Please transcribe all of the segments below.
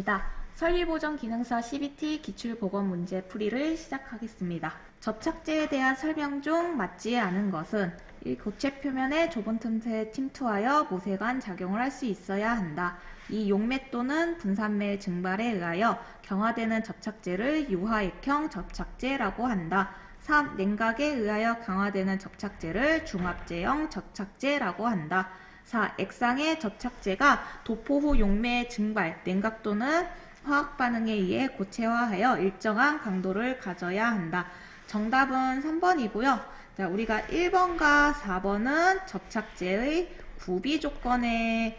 반갑습니다. 설비보정 기능사 CBT 기출보건 문제 풀이를 시작하겠습니다. 접착제에 대한 설명 중 맞지 않은 것은 이 고체 표면의 좁은 틈새에 침투하여 모세관 작용을 할 수 있어야 한다. 이 용매 또는 분산매의 증발에 의하여 경화되는 접착제를 유화액형 접착제라고 한다. 3. 냉각에 의하여 강화되는 접착제를 중합제형 접착제라고 한다. 4. 액상의 접착제가 도포 후 용매의 증발, 냉각 또는 화학 반응에 의해 고체화하여 일정한 강도를 가져야 한다. 정답은 3번이고요. 자, 우리가 1번과 4번은 접착제의 구비 조건에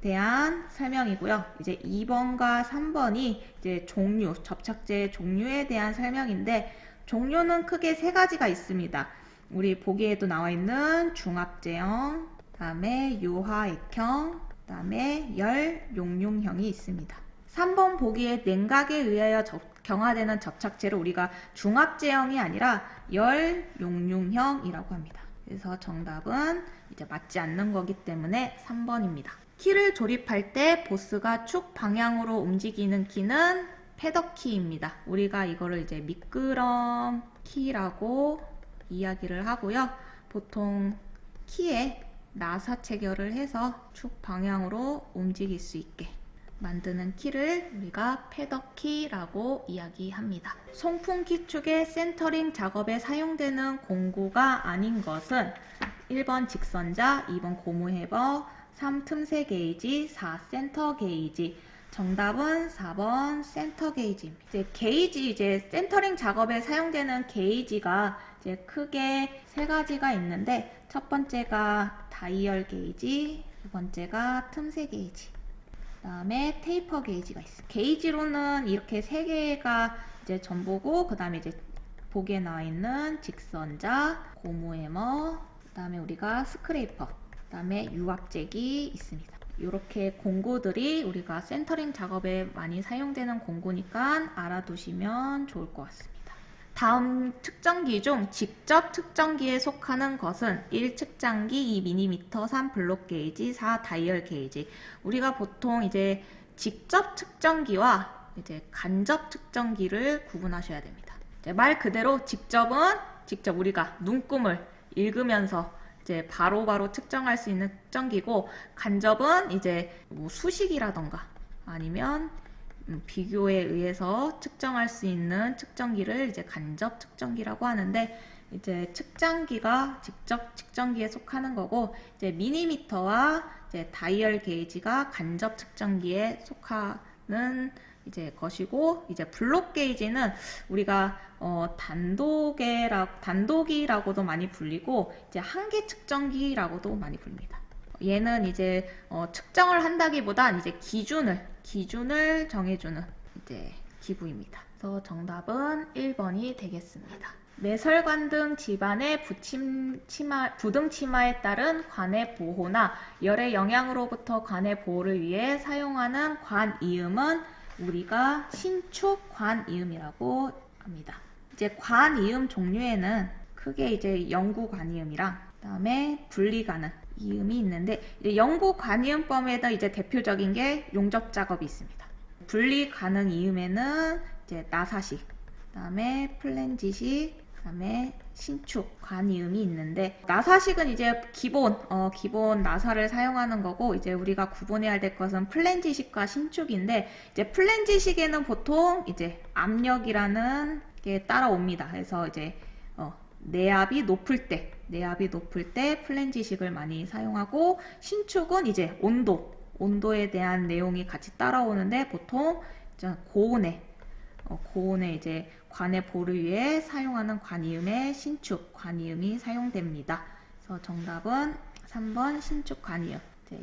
대한 설명이고요. 이제 2번과 3번이 이제 종류, 접착제의 종류에 대한 설명인데, 종류는 크게 세 가지가 있습니다. 우리 보기에도 나와 있는 중합제형, 다음에 유화액형, 다음에 열용융형이 있습니다. 3번 보기에 냉각에 의하여 경화되는 접착제를 우리가 중합제형이 아니라 열용융형이라고 합니다. 그래서 정답은 이제 맞지 않는 거기 때문에 3번입니다. 키를 조립할 때 보스가 축 방향으로 움직이는 키는 패더키입니다. 우리가 이거를 이제 미끄럼 키라고 이야기를 하고요. 보통 키에 나사 체결을 해서 축 방향으로 움직일 수 있게 만드는 키를 우리가 패더키라고 이야기합니다. 송풍키 축의 센터링 작업에 사용되는 공구가 아닌 것은 1번 직선자, 2번 고무해버, 3 틈새 게이지, 4 센터 게이지. 정답은 4번 센터 게이지입니다. 이제 센터링 작업에 사용되는 게이지가 이제 크게 세 가지가 있는데, 첫 번째가 다이얼 게이지, 두 번째가 틈새 게이지, 그 다음에 테이퍼 게이지가 있어요. 게이지로는 이렇게 세 개가 이제 전부고, 그 다음에 이제 보기에 나와 있는 직선자, 고무해머, 그 다음에 우리가 스크레이퍼, 그 다음에 유압제기 있습니다. 이렇게 공구들이 우리가 센터링 작업에 많이 사용되는 공구니까 알아두시면 좋을 것 같습니다. 다음 측정기 중 직접 측정기에 속하는 것은 1 측정기, 2 밀리미터, 3 블록 게이지, 4 다이얼 게이지. 우리가 보통 이제 직접 측정기와 이제 간접 측정기를 구분하셔야 됩니다. 이제 말 그대로 직접은 직접 우리가 눈금을 읽으면서 이제 바로바로 측정할 수 있는 측정기고, 간접은 이제 뭐 수식이라던가 아니면 비교에 의해서 측정할 수 있는 측정기를 이제 간접 측정기라고 하는데, 이제 측정기가 직접 측정기에 속하는 거고, 이제 미리미터와 이제 다이얼 게이지가 간접 측정기에 속하는 이제 것이고, 이제 블록 게이지는 우리가 단도기라고도 많이 불리고, 이제 한계 측정기라고도 많이 불립니다. 얘는 이제 측정을 한다기보단 이제 기준을 정해주는 이제 기구입니다. 그래서 정답은 1번이 되겠습니다. 매설관 등 집안의 부등 치마에 따른 관의 보호나 열의 영향으로부터 관의 보호를 위해 사용하는 관이음은 우리가 신축 관이음이라고 합니다. 이제 관이음 종류에는 크게 이제 영구 관이음이랑 그다음에 분리 가능 이음이 있는데, 이제 영구 관이음법에다 이제 대표적인 게 용접 작업이 있습니다. 분리 가능 이음에는 이제 나사식, 그다음에 플랜지식, 그다음에 신축 관이음이 있는데, 나사식은 이제 기본 나사를 사용하는 거고, 이제 우리가 구분해야 될 것은 플랜지식과 신축인데, 이제 플랜지식에는 보통 이제 압력이라는 게 따라옵니다. 그래서 이제 내압이 높을 때 플랜지식을 많이 사용하고, 신축은 이제 온도에 대한 내용이 같이 따라오는데, 보통 고온에 이제 관의 보호를 위해 사용하는 관이음에 신축 관이음이 사용됩니다. 그래서 정답은 3번 신축 관이음.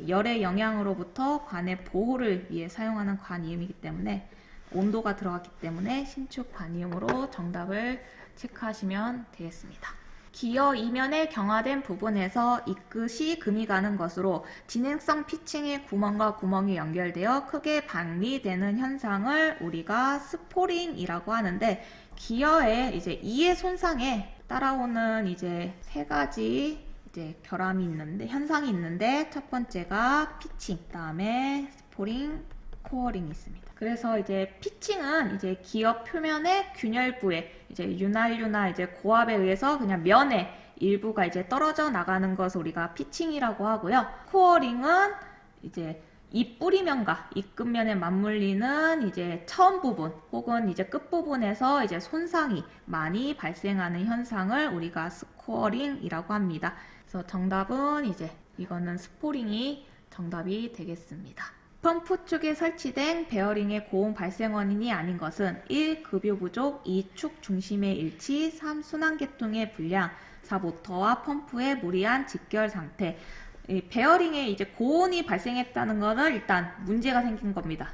열의 영향으로부터 관의 보호를 위해 사용하는 관이음이기 때문에 온도가 들어갔기 때문에 신축 관이음으로 정답을 체크하시면 되겠습니다. 기어 이면의 경화된 부분에서 이끝이 금이 가는 것으로 진행성 피칭의 구멍과 구멍이 연결되어 크게 방리되는 현상을 우리가 스포링이라고 하는데, 기어의 이제 이의 손상에 따라오는 이제 세 가지 이제 현상이 있는데, 첫 번째가 피칭, 다음에 스포링, 코어링이 있습니다. 그래서 이제 피칭은 이제 기업 표면의 균열부에 이제 윤활유나 이제 고압에 의해서 그냥 면의 일부가 이제 떨어져 나가는 것을 우리가 피칭이라고 하고요. 코어링은 이제 이 뿌리면과 이 끝면에 맞물리는 이제 처음 부분 혹은 이제 끝 부분에서 이제 손상이 많이 발생하는 현상을 우리가 스코어링이라고 합니다. 그래서 정답은 이제 이거는 스포링이 정답이 되겠습니다. 펌프 축에 설치된 베어링의 고온 발생 원인이 아닌 것은 1. 급유 부족, 2. 축 중심의 일치, 3. 순환계통의 불량, 4. 모터와 펌프의 무리한 직결 상태. 이 베어링에 이제 고온이 발생했다는 것은 일단 문제가 생긴 겁니다.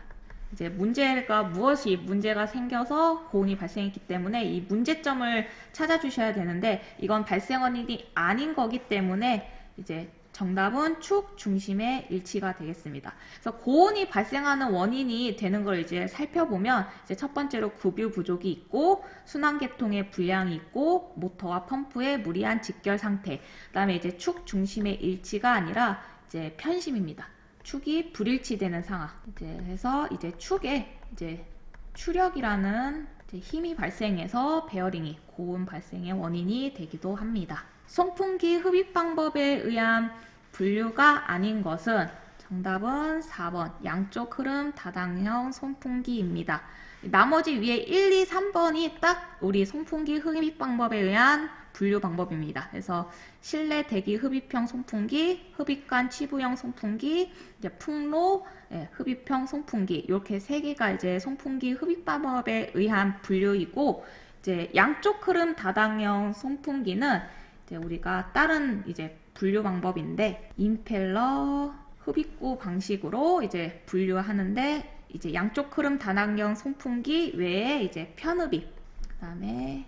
이제 무엇이 문제가 생겨서 고온이 발생했기 때문에 이 문제점을 찾아주셔야 되는데 이건 발생 원인이 아닌 거기 때문에 이제 정답은 축 중심의 일치가 되겠습니다. 그래서 고온이 발생하는 원인이 되는 걸 이제 살펴보면 이제 첫 번째로 급유 부족이 있고 순환계통의 불량이 있고 모터와 펌프의 무리한 직결 상태. 그다음에 이제 축 중심의 일치가 아니라 이제 편심입니다. 축이 불일치되는 상황. 이제 해서 이제 축에 이제 추력이라는 이제 힘이 발생해서 베어링이 고온 발생의 원인이 되기도 합니다. 송풍기 흡입 방법에 의한 분류가 아닌 것은 정답은 4번 양쪽 흐름 다당형 송풍기입니다. 나머지 위에 1, 2, 3번이 딱 우리 송풍기 흡입 방법에 의한 분류 방법입니다. 그래서 실내 대기 흡입형 송풍기, 흡입관 치부형 송풍기, 이제 풍로 흡입형 송풍기 이렇게 세 개가 이제 송풍기 흡입 방법에 의한 분류이고 이제 양쪽 흐름 다당형 송풍기는 이제 우리가 다른 이제 분류 방법인데 임펠러 흡입구 방식으로 이제 분류하는데 이제 양쪽 흐름 다당형 송풍기 외에 이제 편흡입, 그다음에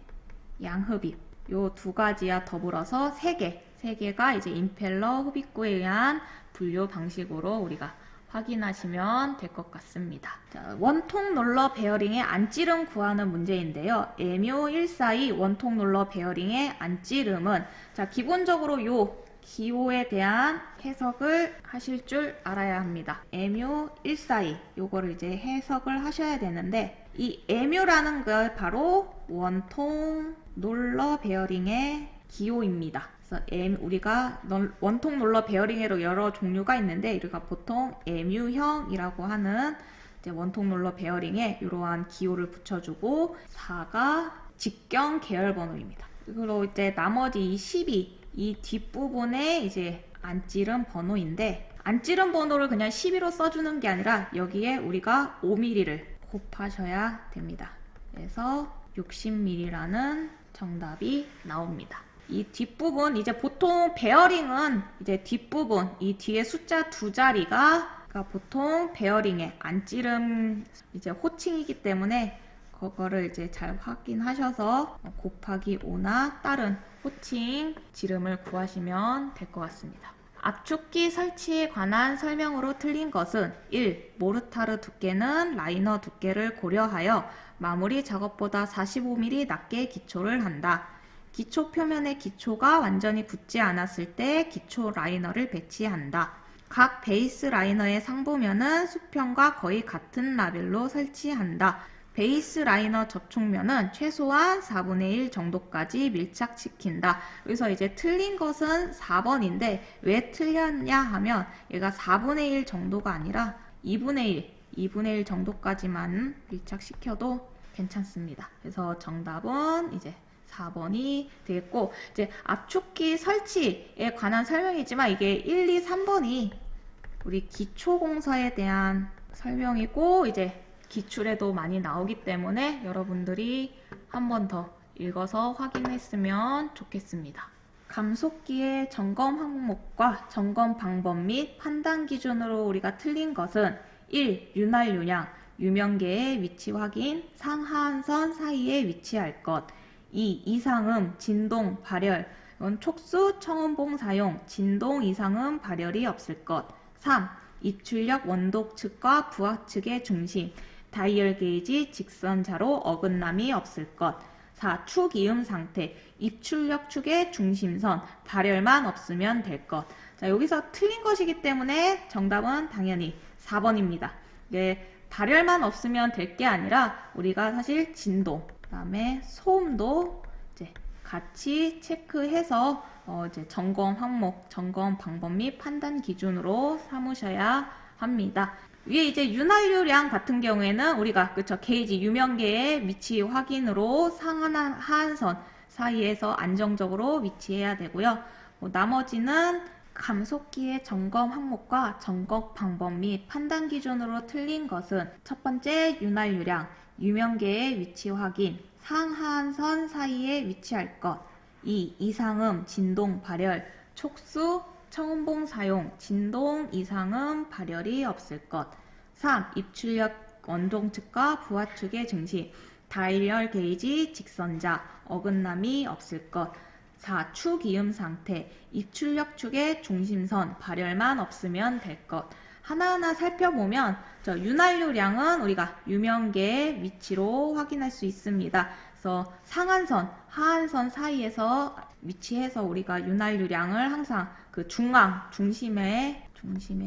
양흡입 요 두 가지와 더불어서 세 개가 이제 임펠러 흡입구에 의한 분류 방식으로 우리가 확인하시면 될 것 같습니다. 자, 원통 롤러 베어링의 안찌름 구하는 문제인데요. MU142 원통 롤러 베어링의 안찌름은 자 기본적으로 요 기호에 대한 해석을 하실 줄 알아야 합니다. MU142 요거를 이제 해석을 하셔야 되는데 이 MU라는 게 바로 원통 롤러 베어링의 기호입니다. 그래서 우리가 원통 롤러 베어링에도 여러 종류가 있는데 우리가 보통 MU형이라고 하는 이제 원통 롤러 베어링에 이러한 기호를 붙여주고 4가 직경 계열 번호입니다. 그리고 이제 나머지 이 12 이 뒷부분에 이제 안찌름 번호인데 안찌름 번호를 그냥 12로 써주는 게 아니라 여기에 우리가 5mm를 곱하셔야 됩니다. 그래서 60mm라는 정답이 나옵니다. 이 뒷부분 이제 보통 베어링은 이제 뒷부분 이 뒤에 숫자 두 자리가 보통 베어링의 안찌름 이제 호칭이기 때문에 그거를 이제 잘 확인하셔서 곱하기 5나 다른 호칭 지름을 구하시면 될 것 같습니다. 압축기 설치에 관한 설명으로 틀린 것은 1. 모르타르 두께는 라이너 두께를 고려하여 마무리 작업보다 45mm 낮게 기초를 한다. 기초 표면의 기초가 완전히 굳지 않았을 때 기초 라이너를 배치한다. 각 베이스 라이너의 상부면은 수평과 거의 같은 라벨로 설치한다. 베이스 라이너 접촉면은 최소한 4분의 1 정도까지 밀착시킨다. 여기서 이제 틀린 것은 4번인데 왜 틀렸냐 하면 얘가 4분의 1 정도가 아니라 2분의 1 정도까지만 밀착시켜도 괜찮습니다. 그래서 정답은 이제 4번이 되겠고 이제 압축기 설치에 관한 설명이지만 이게 1, 2, 3번이 우리 기초공사에 대한 설명이고 이제 기출에도 많이 나오기 때문에 여러분들이 한 번 더 읽어서 확인했으면 좋겠습니다. 감속기의 점검 항목과 점검 방법 및 판단 기준으로 우리가 틀린 것은 1. 윤활유량, 유명계의 위치 확인, 상하한선 사이에 위치할 것. 2. 이상음, 진동, 발열, 이건 촉수, 청음봉 사용, 진동 이상음, 발열이 없을 것. 3. 입출력 원독 측과 부하 측의 중심, 다이얼 게이지 직선자로 어긋남이 없을 것. 4. 축 이음 상태, 입출력 축의 중심선, 발열만 없으면 될 것. 자, 여기서 틀린 것이기 때문에 정답은 당연히 4번입니다. 발열만 없으면 될 게 아니라 우리가 사실 진동, 그다음에 소음도 이제 같이 체크해서 이제 점검 항목, 점검 방법 및 판단 기준으로 삼으셔야 합니다. 위에 이제 윤활유량 같은 경우에는 우리가 그쵸 게이지 유명계의 위치 확인으로 상하나 하한선 사이에서 안정적으로 위치해야 되고요. 나머지는 감속기의 점검 항목과 점검 방법 및 판단 기준으로 틀린 것은 첫 번째 윤활유량, 유명계의 위치 확인, 상하한선 사이에 위치할 것, 2. 이상음, 진동, 발열, 촉수, 청음봉 사용, 진동, 이상음, 발열이 없을 것. 3. 입출력 원동측과 부하축의 증시, 다일열 게이지, 직선자, 어긋남이 없을 것. 4. 축이음 상태, 입출력 축의 중심선, 발열만 없으면 될 것. 하나하나 살펴보면 윤활유량은 우리가 유명계의 위치로 확인할 수 있습니다. 그래서 상한선, 하한선 사이에서 위치해서 우리가 윤활유량을 항상 그 중심에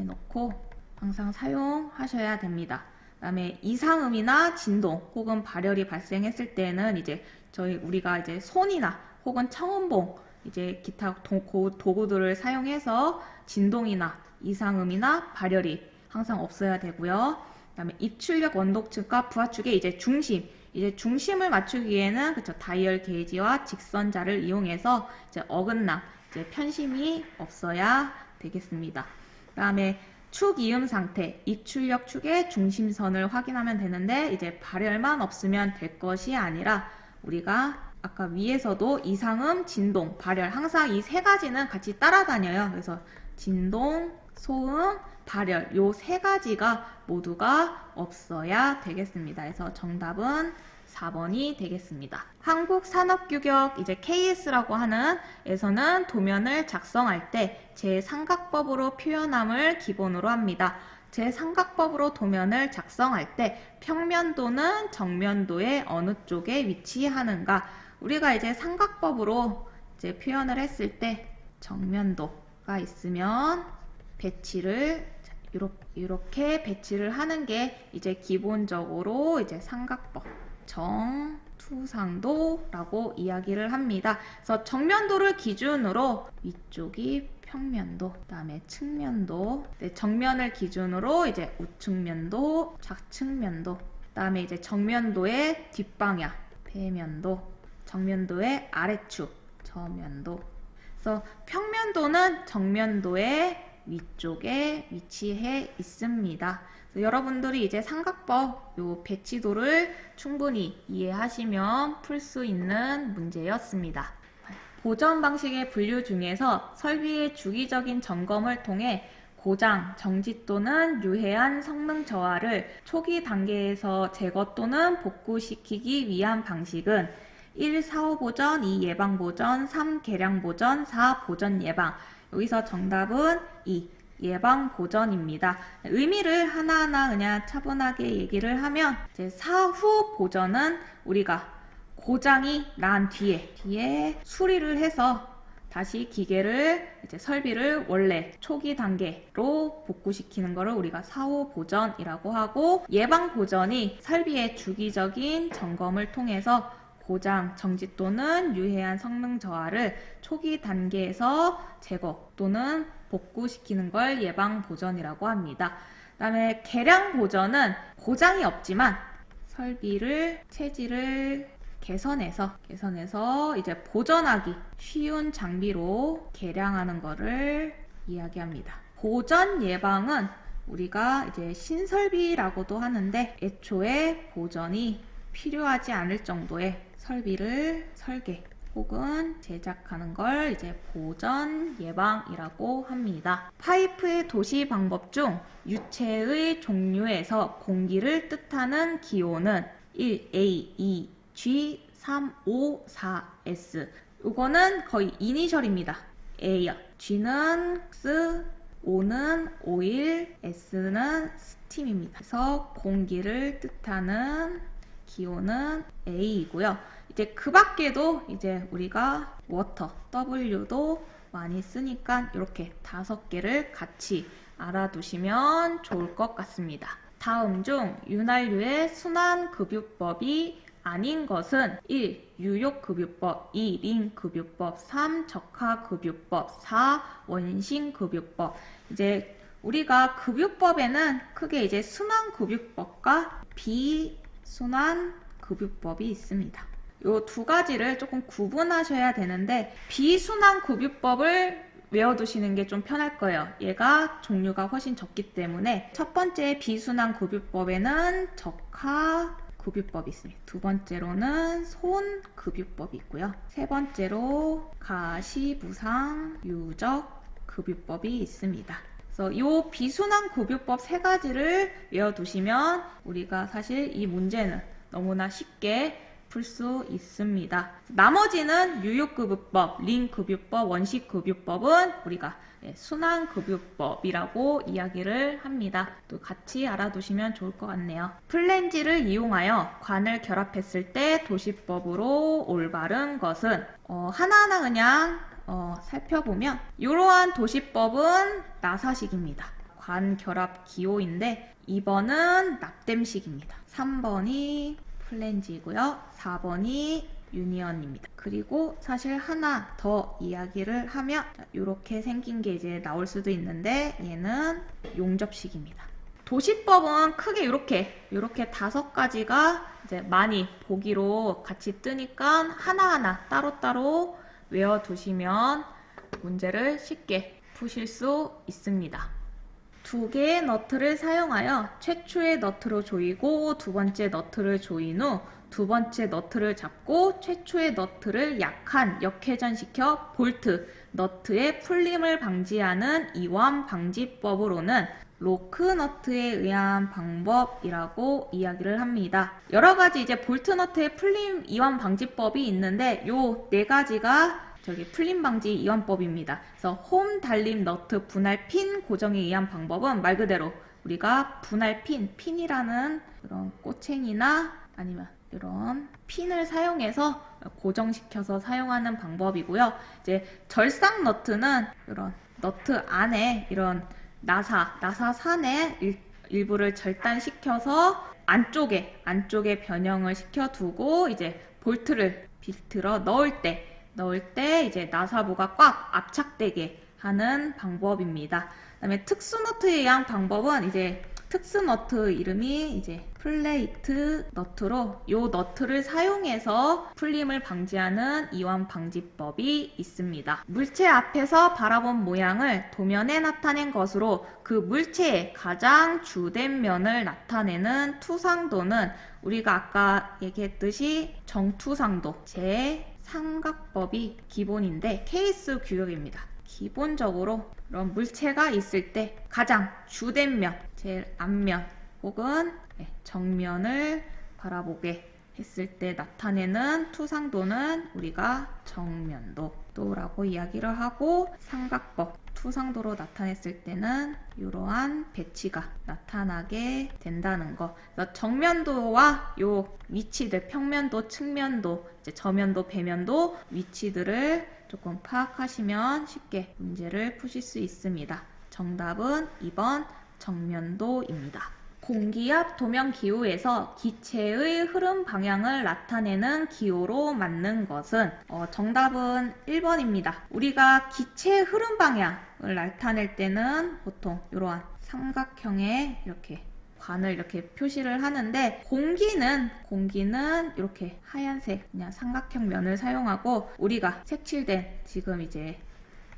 놓고 항상 사용하셔야 됩니다. 그다음에 이상음이나 진동 혹은 발열이 발생했을 때는 이제 우리가 이제 손이나 혹은 청음봉 이제 기타 도구들을 사용해서 진동이나 이상음이나 발열이 항상 없어야 되고요. 그다음에 입출력 원동측과 부하축의 이제 중심을 맞추기 위해는 다이얼 게이지와 직선자를 이용해서 이제 어긋남, 이제 편심이 없어야 되겠습니다. 그다음에 축 이음 상태, 입출력 축의 중심선을 확인하면 되는데 이제 발열만 없으면 될 것이 아니라 우리가 아까 위에서도 이상음, 진동, 발열 항상 이 세 가지는 같이 따라다녀요. 그래서 진동, 소음, 발열 요 세 가지가 모두가 없어야 되겠습니다. 그래서 정답은 4번이 되겠습니다. 한국산업규격 이제 KS라고 하는 에서는 도면을 작성할 때 제3각법으로 표현함을 기본으로 합니다. 제3각법으로 도면을 작성할 때 평면도는 정면도의 어느 쪽에 위치하는가? 우리가 이제 삼각법으로 이제 표현을 했을 때 정면도가 있으면 배치를 이렇게 배치를 하는 게 이제 기본적으로 이제 삼각법 정투상도라고 이야기를 합니다. 그래서 정면도를 기준으로 위쪽이 평면도, 그다음에 측면도, 정면을 기준으로 이제 우측면도, 좌측면도, 그다음에 이제 정면도의 뒷방향, 배면도, 정면도의 아래축, 저면도. 그래서 평면도는 정면도의 위쪽에 위치해 있습니다. 여러분들이 이제 삼각법 요 배치도를 충분히 이해하시면 풀 수 있는 문제였습니다. 보전 방식의 분류 중에서 설비의 주기적인 점검을 통해 고장, 정지 또는 유해한 성능 저하를 초기 단계에서 제거 또는 복구시키기 위한 방식은 1. 사후 보전, 2. 예방 보전, 3. 개량 보전, 4. 보전 예방. 여기서 정답은 2. 예방 보전입니다. 의미를 하나하나 그냥 차분하게 얘기를 하면 이제 사후 보전은 우리가 고장이 난 뒤에 수리를 해서 다시 기계를 이제 설비를 원래 초기 단계로 복구시키는 것을 우리가 사후 보전이라고 하고, 예방 보전이 설비의 주기적인 점검을 통해서 고장, 정지 또는 유해한 성능 저하를 초기 단계에서 제거 또는 복구시키는 걸 예방 보전이라고 합니다. 그 다음에 개량 보전은 고장이 없지만 설비를 체질을 개선해서 이제 보전하기 쉬운 장비로 개량하는 것을 이야기합니다. 보전 예방은 우리가 이제 신설비라고도 하는데 애초에 보전이 필요하지 않을 정도의 설비를 설계 혹은 제작하는 걸 이제 보전 예방이라고 합니다. 파이프의 도시 방법 중 유체의 종류에서 공기를 뜻하는 기호는 1A, 2, G, 3, 5, 4, S. 이거는 거의 이니셜입니다. A요. G는 X, O는 오일, S는 스팀입니다. 그래서 공기를 뜻하는 기호는 A이고요. 이제 그 밖에도 이제 우리가 워터, W도 많이 쓰니까 이렇게 5개를 같이 알아두시면 좋을 것 같습니다. 다음 중 윤활유의 순환급유법이 아닌 것은 1. 유욕급유법 2. 링급유법 3. 적하급유법 4. 원심급유법. 이제 우리가 급유법에는 크게 이제 순환급유법과 비순환급유법이 있습니다. 요 두 가지를 조금 구분하셔야 되는데 비순환급유법을 외워두시는 게 좀 편할 거예요. 얘가 종류가 훨씬 적기 때문에 첫 번째 비순환급유법에는 적하급유법이 있습니다. 두 번째로는 손급유법이 있고요. 세 번째로 가시부상 유적급유법이 있습니다. 그래서 이 비순환급유법 세 가지를 외워두시면 우리가 사실 이 문제는 너무나 쉽게 풀 수 있습니다. 나머지는 유욕급유법, 링급유법, 원식급유법은 우리가 순환급유법이라고 이야기를 합니다. 또 같이 알아두시면 좋을 것 같네요. 플랜지를 이용하여 관을 결합했을 때 도시법으로 올바른 것은 하나하나 그냥 살펴보면 이러한 도시법은 나사식입니다. 관 결합 기호인데 2번은 납땜식입니다. 3번이 플랜지이고요. 4번이 유니언입니다. 그리고 사실 하나 더 이야기를 하면 이렇게 생긴 게 이제 나올 수도 있는데 얘는 용접식입니다. 도시법은 크게 이렇게 5가지가 이제 많이 보기로 같이 뜨니까 하나하나 따로따로 외워두시면 문제를 쉽게 푸실 수 있습니다. 2개의 너트를 사용하여 최초의 너트로 조이고 두 번째 너트를 조인 후 두 번째 너트를 잡고 최초의 너트를 약한 역회전시켜 볼트, 너트의 풀림을 방지하는 이완 방지법으로는 로크 너트에 의한 방법이라고 이야기를 합니다. 여러 가지 이제 볼트 너트의 풀림 이완 방지법이 있는데 요 4가지가 풀림 방지 이완법입니다. 그래서 홈 달림 너트 분할 핀 고정에 의한 방법은 말 그대로 우리가 분할 핀이라는 그런 꼬챙이나 아니면 이런 핀을 사용해서 고정시켜서 사용하는 방법이고요. 이제 절삭 너트는 이런 너트 안에 이런 나사산의 일부를 절단시켜서 안쪽에 변형을 시켜두고 이제 볼트를 비틀어 넣을 때 이제 나사부가 꽉 압착되게 하는 방법입니다. 그다음에 특수 너트에 의한 방법은 이제 특수 너트 이름이 이제 플레이트 너트로 요 너트를 사용해서 풀림을 방지하는 이완 방지법이 있습니다. 물체 앞에서 바라본 모양을 도면에 나타낸 것으로 그 물체의 가장 주된 면을 나타내는 투상도는 우리가 아까 얘기했듯이 정투상도 제3각법이 기본인데 케이스 규격입니다. 기본적으로 이런 물체가 있을 때 가장 주된 면, 제일 앞면 혹은 정면을 바라보게 했을 때 나타내는 투상도는 우리가 정면도라고 이야기를 하고 삼각법, 투상도로 나타냈을 때는 이러한 배치가 나타나게 된다는 거. 그래서 정면도와 요 위치들, 평면도, 측면도, 이제 저면도, 배면도 위치들을 조금 파악하시면 쉽게 문제를 푸실 수 있습니다. 정답은 2번 정면도입니다. 공기압 도면 기호에서 기체의 흐름 방향을 나타내는 기호로 맞는 것은 정답은 1번입니다. 우리가 기체의 흐름 방향을 나타낼 때는 보통 이러한 삼각형의 이렇게 관을 이렇게 표시를 하는데 공기는 이렇게 하얀색 그냥 삼각형 면을 사용하고 우리가 색칠된 지금 이제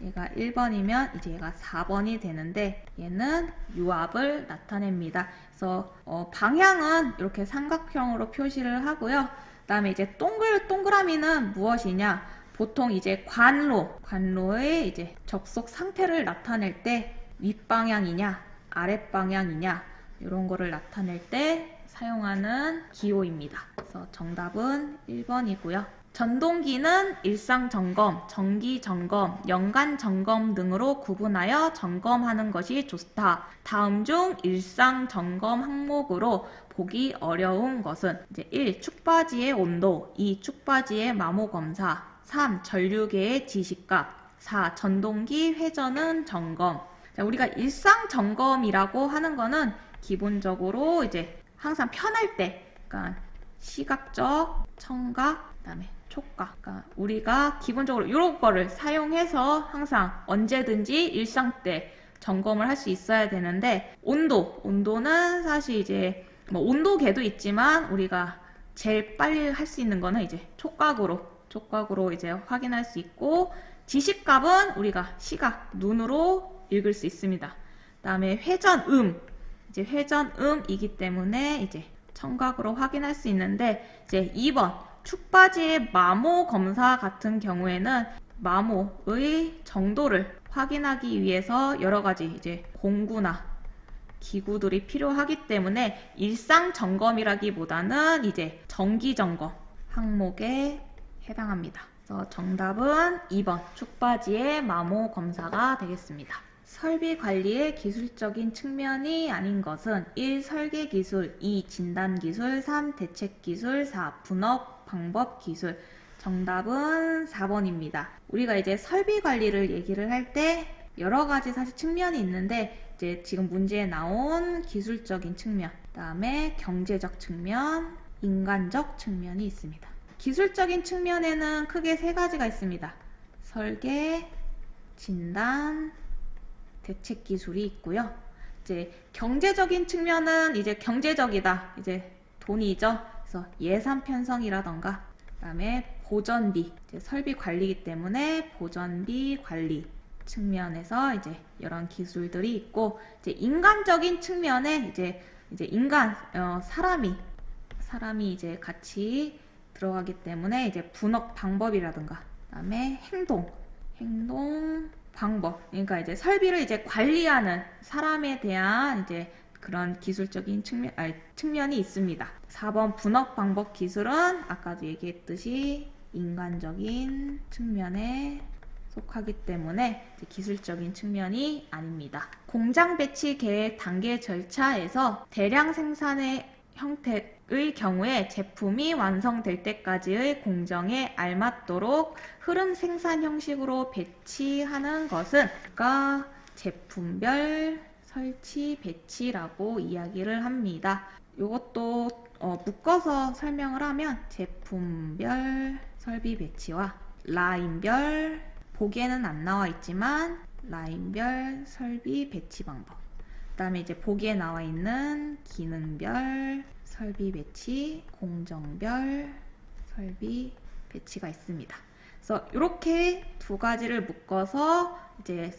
얘가 1번이면 이제 얘가 4번이 되는데 얘는 유압을 나타냅니다. 그래서 방향은 이렇게 삼각형으로 표시를 하고요. 그 다음에 이제 동그라미는 무엇이냐? 보통 이제 관로의 이제 접속 상태를 나타낼 때 윗방향이냐, 아랫방향이냐 이런 거를 나타낼 때 사용하는 기호입니다. 그래서 정답은 1번이고요. 전동기는 일상점검, 정기점검, 연간점검 등으로 구분하여 점검하는 것이 좋다. 다음 중 일상점검 항목으로 보기 어려운 것은 이제 1. 축바지의 온도 2. 축바지의 마모검사 3. 전류계의 지시값 4. 전동기 회전은 점검. 자, 우리가 일상점검이라고 하는 거는 기본적으로 이제 항상 편할 때, 그러니까 시각적, 청각, 그다음에 촉각. 그러니까 우리가 기본적으로 이런 거를 사용해서 항상 언제든지 일상 때 점검을 할 수 있어야 되는데, 온도는 사실 이제 뭐 온도계도 있지만 우리가 제일 빨리 할 수 있는 거는 이제 촉각으로 이제 확인할 수 있고, 지식값은 우리가 시각, 눈으로 읽을 수 있습니다. 그다음에 이제 회전음이기 때문에 이제 청각으로 확인할 수 있는데, 이제 2번 축바지의 마모 검사 같은 경우에는 마모의 정도를 확인하기 위해서 여러 가지 이제 공구나 기구들이 필요하기 때문에 일상 점검이라기보다는 이제 정기 점검 항목에 해당합니다. 그래서 정답은 2번 축바지의 마모 검사가 되겠습니다. 설비 관리의 기술적인 측면이 아닌 것은 1. 설계 기술, 2. 진단 기술, 3. 대책 기술, 4. 분업 방법 기술. 정답은 4번입니다. 우리가 이제 설비 관리를 얘기를 할 때 여러 가지 사실 측면이 있는데, 이제 지금 문제에 나온 기술적인 측면, 그다음에 경제적 측면, 인간적 측면이 있습니다. 기술적인 측면에는 크게 세 가지가 있습니다. 설계, 진단, 대책 기술이 있고요. 이제 경제적인 측면은 이제 경제적이다. 이제 돈이죠. 그래서 예산 편성이라던가, 그다음에 보전비, 이제 설비 관리이기 때문에 보전비 관리 측면에서 이제 이런 기술들이 있고, 이제 인간적인 측면에 이제 사람이 이제 같이 들어가기 때문에 이제 분업 방법이라든가, 그다음에 행동 방법, 그러니까 이제 설비를 이제 관리하는 사람에 대한 이제 그런 기술적인 측면이 있습니다. 4번 분업 방법 기술은 아까도 얘기했듯이 인간적인 측면에 속하기 때문에 기술적인 측면이 아닙니다. 공장 배치 계획 단계 절차에서 대량 생산의 형태의 경우에 제품이 완성될 때까지의 공정에 알맞도록 흐름 생산 형식으로 배치하는 것은 제품별 설치 배치라고 이야기를 합니다. 이것도 묶어서 설명을 하면 제품별 설비 배치와 라인별, 보기에는 안 나와 있지만 라인별 설비 배치 방법, 그 다음에 이제 보기에 나와 있는 기능별 설비 배치, 공정별 설비 배치가 있습니다. 그래서 이렇게 두 가지를 묶어서 이제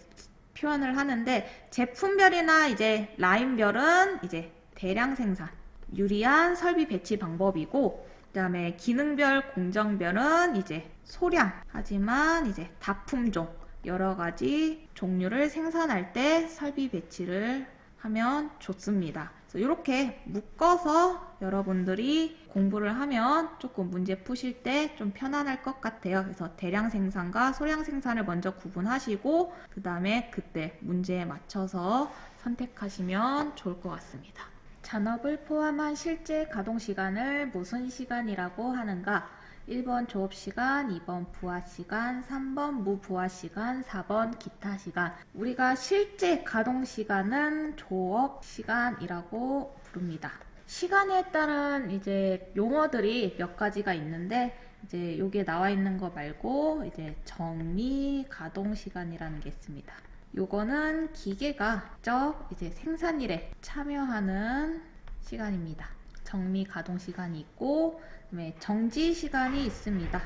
표현을 하는데, 제품별이나 이제 라인별은 이제 대량 생산, 유리한 설비 배치 방법이고, 그 다음에 기능별, 공정별은 이제 소량, 하지만 이제 다품종, 여러 가지 종류를 생산할 때 설비 배치를 하면 좋습니다. 그래서 이렇게 묶어서 여러분들이 공부를 하면 조금 문제 푸실 때 좀 편안할 것 같아요. 그래서 대량 생산과 소량 생산을 먼저 구분하시고, 그 다음에 그때 문제에 맞춰서 선택하시면 좋을 것 같습니다. 잔업을 포함한 실제 가동시간을 무슨 시간이라고 하는가? 1번 조업시간, 2번 부하시간, 3번 무부하시간, 4번 기타시간. 우리가 실제 가동시간은 조업시간이라고 부릅니다. 시간에 따른 이제 용어들이 몇 가지가 있는데, 이제 여기에 나와 있는 거 말고 이제 정리 가동시간이라는 게 있습니다. 요거는 기계가 직접 이제 생산일에 참여하는 시간입니다. 정미 가동 시간이 있고, 그다음에 정지 시간이 있습니다.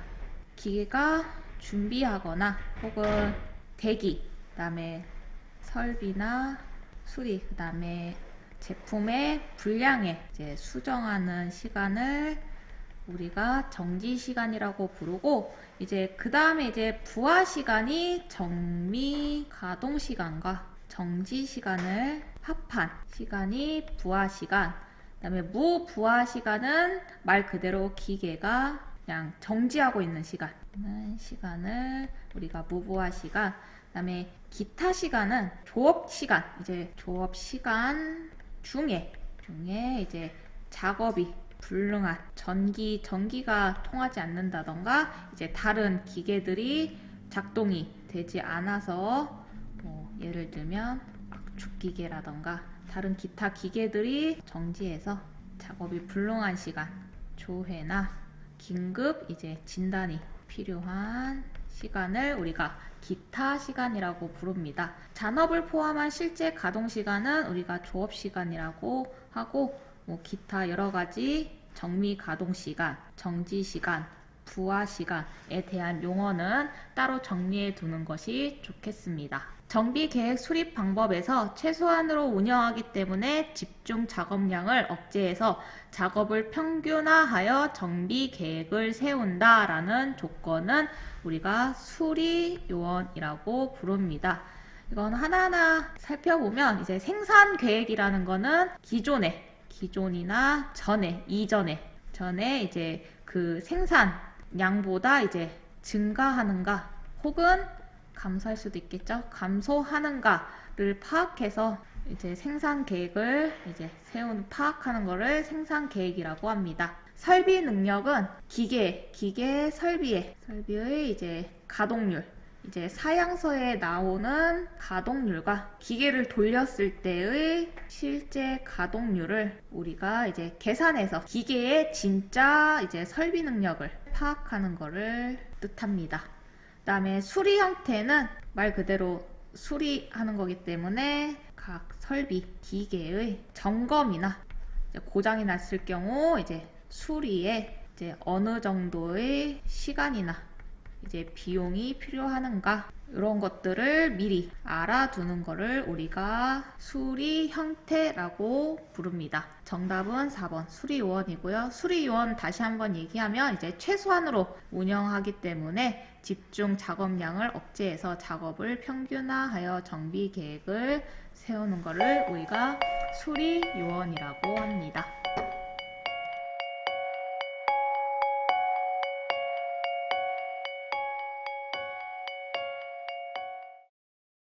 기계가 준비하거나 혹은 대기, 그다음에 설비나 수리, 그다음에 제품의 분량에 이제 수정하는 시간을 우리가 정지 시간이라고 부르고, 이제 그 다음에 이제 부하 시간이 정미 가동 시간과 정지 시간을 합한 시간이 부하 시간. 그다음에 무부하 시간은 말 그대로 기계가 그냥 정지하고 있는 시간을 우리가 무부하 시간. 그다음에 기타 시간은 조업 시간. 이제 조업 시간 중에 이제 작업이 불능한 전기가 통하지 않는다던가, 이제 다른 기계들이 작동이 되지 않아서, 예를 들면 압축기계라던가 다른 기타 기계들이 정지해서 작업이 불능한 시간, 조회나 긴급 이제 진단이 필요한 시간을 우리가 기타 시간이라고 부릅니다. 잔업을 포함한 실제 가동 시간은 우리가 조업 시간이라고 하고, 기타 여러 가지 정미 가동 시간, 정지 시간, 부하 시간에 대한 용어는 따로 정리해 두는 것이 좋겠습니다. 정비 계획 수립 방법에서 최소한으로 운영하기 때문에 집중 작업량을 억제해서 작업을 평균화하여 정비 계획을 세운다라는 조건은 우리가 수리 요원이라고 부릅니다. 이건 하나하나 살펴보면 이제 생산 계획이라는 거는 기존이나 전에 이제 그 생산량보다 이제 증가하는가 혹은 감소할 수도 있겠죠. 감소하는가를 파악해서 이제 생산 계획을 이제 파악하는 거를 생산 계획이라고 합니다. 설비 능력은 기계 설비의 이제 가동률, 이제 사양서에 나오는 가동률과 기계를 돌렸을 때의 실제 가동률을 우리가 이제 계산해서 기계의 진짜 이제 설비 능력을 파악하는 거를 뜻합니다. 그 다음에 수리 형태는 말 그대로 수리하는 거기 때문에 각 설비, 기계의 점검이나 고장이 났을 경우 이제 수리에 이제 어느 정도의 시간이나 이제 비용이 필요하는가 이런 것들을 미리 알아두는 거를 우리가 수리 형태라고 부릅니다. 정답은 4번 수리요원이고요. 수리요원 다시 한번 얘기하면 이제 최소한으로 운영하기 때문에 집중 작업량을 억제해서 작업을 평균화하여 정비 계획을 세우는 거를 우리가 수리요원이라고 합니다.